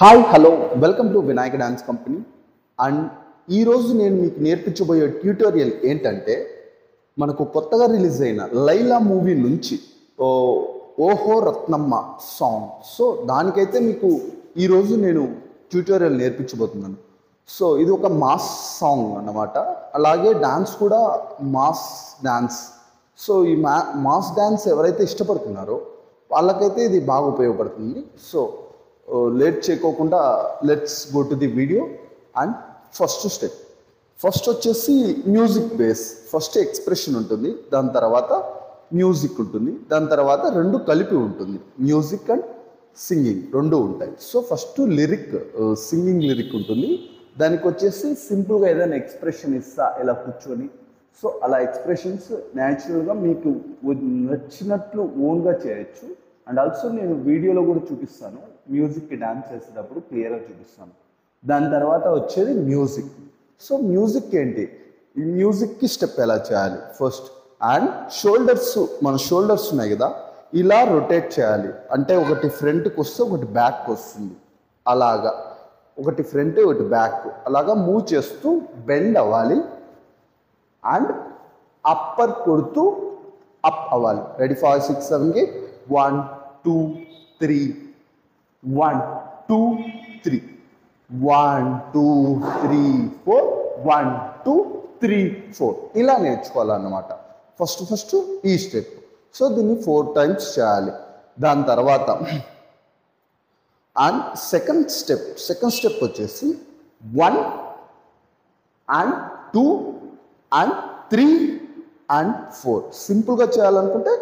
Hi hello welcome to Vinayaka dance company. And ఈరోజు నేను మీకు నేర్పించబోయే ట్యూటోరియల్ ఏంటంటే, మనకు కొత్తగా రిలీజ్ అయిన లైలా మూవీ నుంచి ఓహో రత్నమ్మ సాంగ్. సో దానికైతే మీకు ఈరోజు నేను ట్యూటోరియల్ నేర్పించబోతున్నాను. సో ఇది ఒక మాస్ సాంగ్ అన్నమాట. అలాగే డాన్స్ కూడా మాస్ డాన్స్. సో ఈ మాస్ డాన్స్ ఎవరైతే ఇష్టపడుతున్నారో వాళ్ళకైతే ఇది బాగా ఉపయోగపడుతుంది. సో లేట్ చేయకోకుండా let's go to the video. And first వచ్చేసి మ్యూజిక్ బేస్. ఫస్ట్ ఎక్స్ప్రెషన్ ఉంటుంది, దాని తర్వాత మ్యూజిక్ ఉంటుంది, దాని తర్వాత రెండు కలిపి ఉంటుంది. మ్యూజిక్ అండ్ సింగింగ్ రెండు ఉంటాయి. So first lyric, singing lyric ఉంటుంది. దానికి వచ్చేసి సింపుల్గా ఏదైనా ఎక్స్ప్రెషన్ ఇస్తా ఇలా కూర్చొని. సో అలా ఎక్స్ప్రెషన్స్ న్యాచురల్గా మీకు నచ్చినట్లు ఓన్గా చేయొచ్చు. అండ్ ఆల్సో నేను వీడియోలో కూడా చూపిస్తాను, మ్యూజిక్కి డాన్స్ చేసేటప్పుడు క్లియర్గా చూపిస్తాను. దాని తర్వాత వచ్చేది మ్యూజిక్. సో మ్యూజిక్ ఏంటి, ఈ మ్యూజిక్కి స్టెప్ ఎలా చేయాలి ఫస్ట్. అండ్ మన షోల్డర్స్ ఉన్నాయి కదా, ఇలా రొటేట్ చేయాలి. అంటే ఒకటి ఫ్రంట్కి వస్తే ఒకటి బ్యాక్కి వస్తుంది. అలాగా ఒకటి ఫ్రంట్ ఒకటి బ్యాక్ అలాగా మూవ్ చేస్తూ బెండ్ అవ్వాలి. అండ్ అప్పర్ కొడుతూ అప్ అవ్వాలి. రెడీ 5 6 7 8 1 2 3 1 2 3 1 2 3 4 1 2 3 4 ఇలా నేర్చుకోవాలన్నమాట. ఫస్ట్ ఈ స్టెప్. సో దీన్ని 4 times చేయాలి. దాని తర్వాత అండ్ సెకండ్ స్టెప్ వచ్చేసి 1 and 2 and 3 and 4. సింపుల్గా చేయాలనుకుంటే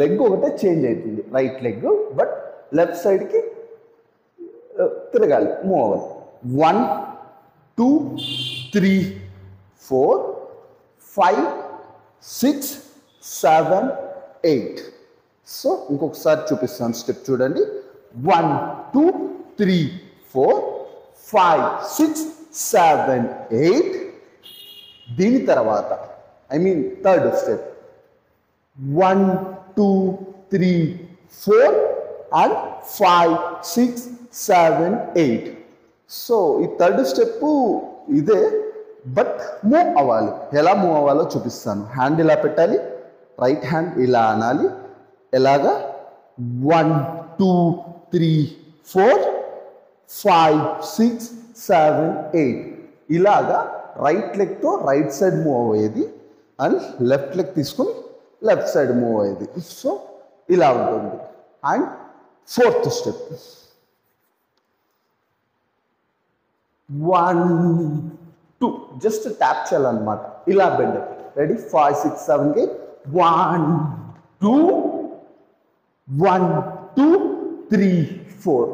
లెగ్ ఒకటే చేంజ్ అవుతుంది, రైట్ లెగ్, బట్ లెఫ్ట్ సైడ్కి తిరగాలి, మూవ్ అవ్వాలి. 1 2 3 4 5 6 7 8. సో ఇంకొకసారి చూపిస్తాను స్టెప్ చూడండి. 1 2 3 4 5 6 7 8. దీని తర్వాత థర్డ్ స్టెప్ 1 2 3 4 and 5 6 7 8. సో ఈ థర్డ్ స్టెప్ ఇదే, బట్ మూవ్ అవ్వాలి. ఎలా మూవ్ అవ్వాలో చూపిస్తాను. హ్యాండ్ ఇలా పెట్టాలి, రైట్ హ్యాండ్ ఇలా అనాలి. ఎలాగా 1 2 3 4 5 6 7 8. ఇలాగా రైట్ లెగ్తో రైట్ సైడ్ మూవ్ అయ్యేది అండ్ లెఫ్ట్ లెగ్ తీసుకొని లెఫ్ట్ సైడ్ మూవ్ అయ్యేది. సో ఇలా ఉంటుంది. And fourth step 1 2 just tap చేయాలన్నమాట. ఇలా bend. Ready 5 6 7 8 1 2 1 2 3 4.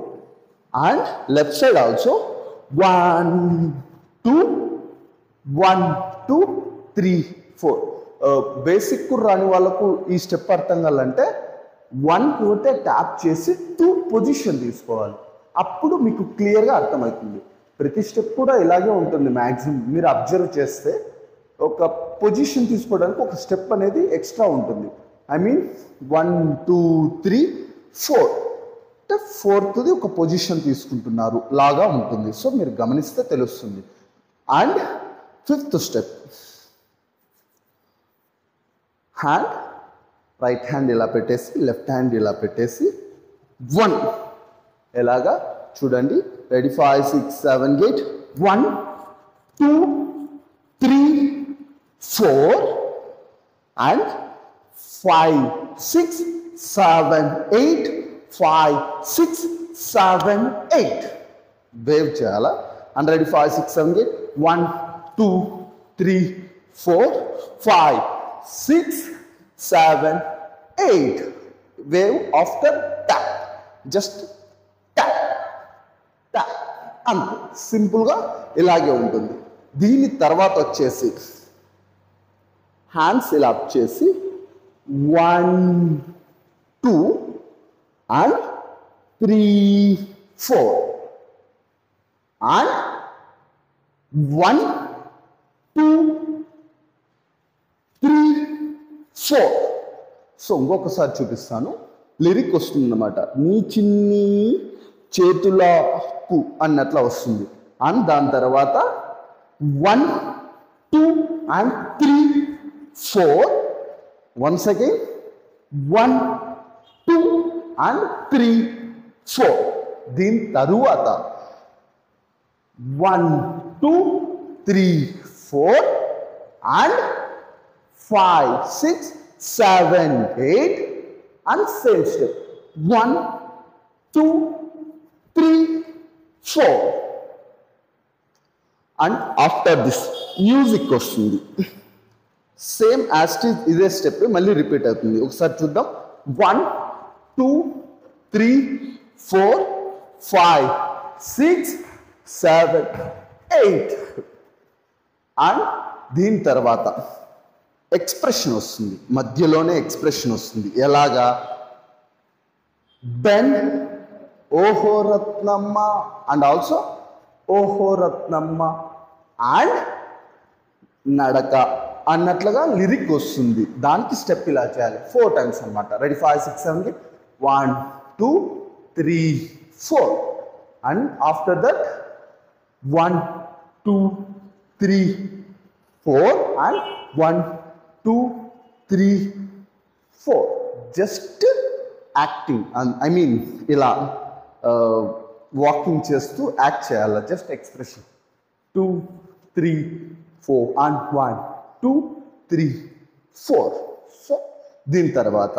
And left side also 1 2 1 2 3 4. Basic రాని వాళ్ళకు ఈ స్టెప్ అర్థం కావాలంటే 1 పోతే ట్యాప్ చేసి 2 పొజిషన్ తీసుకోవాలి. అప్పుడు మీకు క్లియర్గా అర్థమవుతుంది. ప్రతి స్టెప్ కూడా ఇలాగే ఉంటుంది. మ్యాక్సిమం మీరు అబ్జర్వ్ చేస్తే ఒక పొజిషన్ తీసుకోవడానికి ఒక స్టెప్ అనేది ఎక్స్ట్రా ఉంటుంది. 1 2 3 4 అంటే ఫోర్త్ది ఒక పొజిషన్ తీసుకుంటున్నారు లాగా ఉంటుంది. సో మీరు గమనిస్తే తెలుస్తుంది. And fifth step hand, right hand ఇలా పెట్టేసి లెఫ్ట్ హ్యాండ్ ఇలా పెట్టేసి 1 ఎలాగా చూడండి. Ready 5 6 7 8 1 2 3 4 and 5 6 7 8 5 6 7 8. వేవ్ చేయాలా. And ready 5 6 7 8 1 2 3 4 5 6 7 8. Wave after tap. Just tap tap అంతే. సింపుల్గా ఇలాగే ఉంటుంది. దీని తర్వాత వచ్చేసి హ్యాండ్స్ ఇలా అప్ చేసి 1 2 and 3 4 and 1 2 3 4. సో ఇంకొకసారి చూపిస్తాను. లిరిక్ వస్తుందన్నమాట. నీ చిన్ని చేతులకు అన్నట్లా వస్తుంది. అండ్ దాని తర్వాత 1 2 and 3 4. Once again 1 2 and 3 4. దీని తరువాత 1 2 3 4 and 5 6 7 8 and same step 1 2 3 4. and after this music వస్తుంది. సేమ్ యాజ్ ఇట్ ఈజ్ ఇదే స్టెప్ మళ్ళీ రిపీట్ అవుతుంది. ఒకసారి చూద్దాం. 1 2 3 4 5 6 7 8. అండ్ దీని తర్వాత ఎక్స్ప్రెషన్ వస్తుంది. మధ్యలోనే ఎక్స్ప్రెషన్ వస్తుంది. ఎలాగా? బెన్ ఓహో రత్నమ్మ అండ్ ఆల్సో ఓహో రత్నమ్మ అండ్ నడక అన్నట్లుగా లిరిక్ వస్తుంది. దానికి స్టెప్ ఇలా చేయాలి 4 times అనమాట. Ready 5 6 7 1 2 3 4. And after that 1 2 3 4 and 1 2 3 4. Just acting, I mean ఇలా వాకింగ్ చేస్తూ యాక్ట్ చేయాలి. Just expression 2 3 4 and 1 2 3 4. సో దీని తర్వాత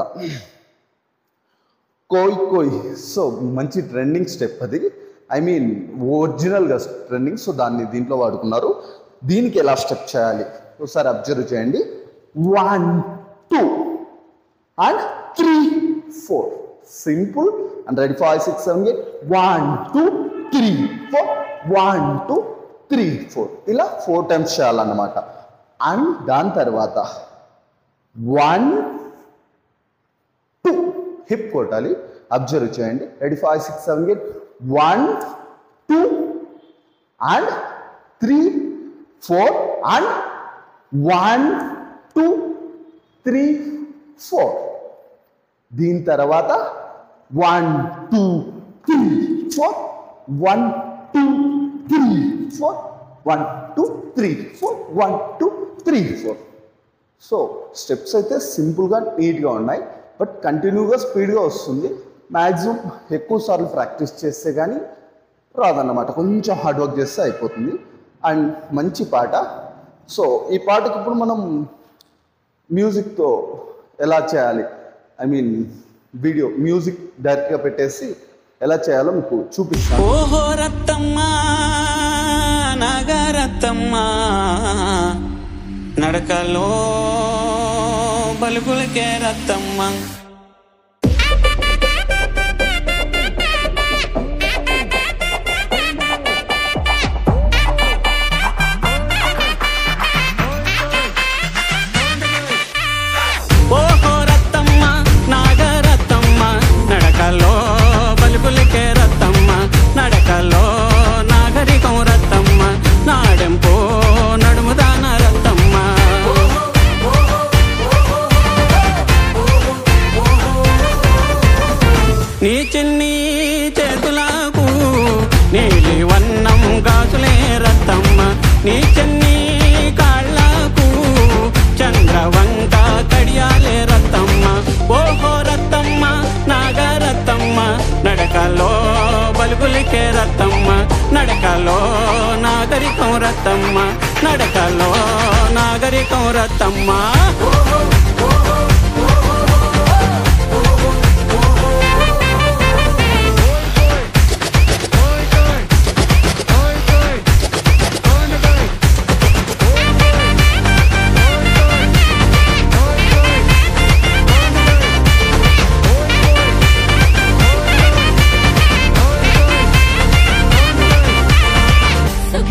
కోయ్ కోయ్. సో మంచి ట్రెండింగ్ స్టెప్ అది, ఐ మీన్ ఒరిజినల్గా ట్రెండింగ్. సో దాన్ని దీంట్లో వాడుకున్నారు. దీనికి ఎలా స్టెప్ చేయాలి ఒకసారి అబ్జర్వ్ చేయండి. 1 2 అండ్ 3 4. సింపుల్. And ready 5 6 7 8 1 2 3 4 1 2 3 4. ఇలా 4 times చేయాలన్నమాట. అండ్ దాని తర్వాత 1 2 హిప్ కొట్టాలి. అబ్జర్వ్ చేయండి. Ready 5 6 7 8 1 2 and 3 4 and 1 2 3 4. దీని తర్వాత 1 2 3 4 1 2 3 4 1 2 3 4 1 2 3 4. సో స్టెప్స్ అయితే సింపుల్గా నీట్గా ఉన్నాయి, బట్ కంటిన్యూగా స్పీడ్గా వస్తుంది. మ్యాక్సిమం ఎక్కువ సార్లు ప్రాక్టీస్ చేస్తే కానీ రాదన్నమాట. కొంచెం హార్డ్ వర్క్ చేస్తే అయిపోతుంది. అండ్ మంచి పాట. సో ఈ పాటకి ఇప్పుడు మనం మ్యూజిక్తో ఎలా చేయాలి, ఐ మీన్ వీడియో మ్యూజిక్ డైరెక్ట్గా పెట్టేసి ఎలా చేయాలో మీకు చూపిస్తాను. ఓహో రత్తమ్మ నాగరత్తమ్మ నడకలో బలుగులకే రత్తమ్మ. ఓహో రత్తమ్మ నాగరత్తమ్మ నడకలో బలుగులకే రత్తమ్మ. నడకలో నాగరికం రత్తమ్మ. నాడెంపో నడుముదాన రత్తమ్మ. నీ చిన్ని చేతులకు నీలి వన్నం గాజులే రత్తమ్మ. నీ చిన్ని కాళ్ళకు చంద్రవంక కడియాలే రత్తమ్మ. ఓహో రత్తమ్మ నాగరత్తమ్మ నడకలో బలుగులికే రత్తమ్మ. నడకలో నాగరికం రత్తమ్మ. నడకలో నాగరికం రత్తమ్మ.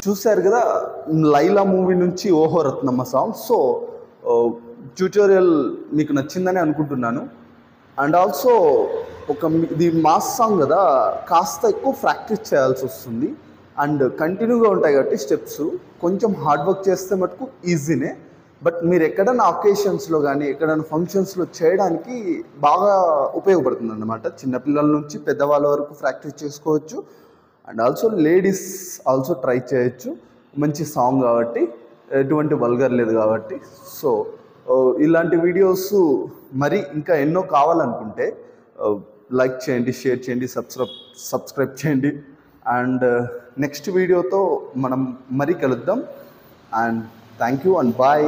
చూశారు కదా లైలా మూవీ నుంచి ఓహో రత్నమ్మ సాంగ్. సో ట్యూటోరియల్ మీకు నచ్చిందని అనుకుంటున్నాను. అండ్ ఆల్సో ఇది మాస్ సాంగ్ కదా, కాస్త ఎక్కువ ప్రాక్టీస్ చేయాల్సి వస్తుంది. అండ్ కంటిన్యూగా ఉంటాయి కాబట్టి స్టెప్స్ కొంచెం హార్డ్ వర్క్ చేస్తే మటుకు ఈజీనే. బట్ మీరు ఎక్కడైనా అకేషన్స్లో కానీ ఎక్కడైనా ఫంక్షన్స్లో చేయడానికి బాగా ఉపయోగపడుతుంది అన్నమాట. చిన్నపిల్లల నుంచి పెద్దవాళ్ళ వరకు ప్రాక్టీస్ చేసుకోవచ్చు. And also ladies also try చేయొచ్చు. మంచి సాంగ్ కాబట్టి, ఎటువంటి వల్గర్ లేదు కాబట్టి. సో ఇలాంటి వీడియోస్ మరి ఇంకా ఎన్నో కావాలనుకుంటే లైక్ చేయండి, షేర్ చేయండి, సబ్స్క్రైబ్ చేయండి. అండ్ నెక్స్ట్ వీడియోతో మనం మరీ కలుద్దాం. And thank you and bye.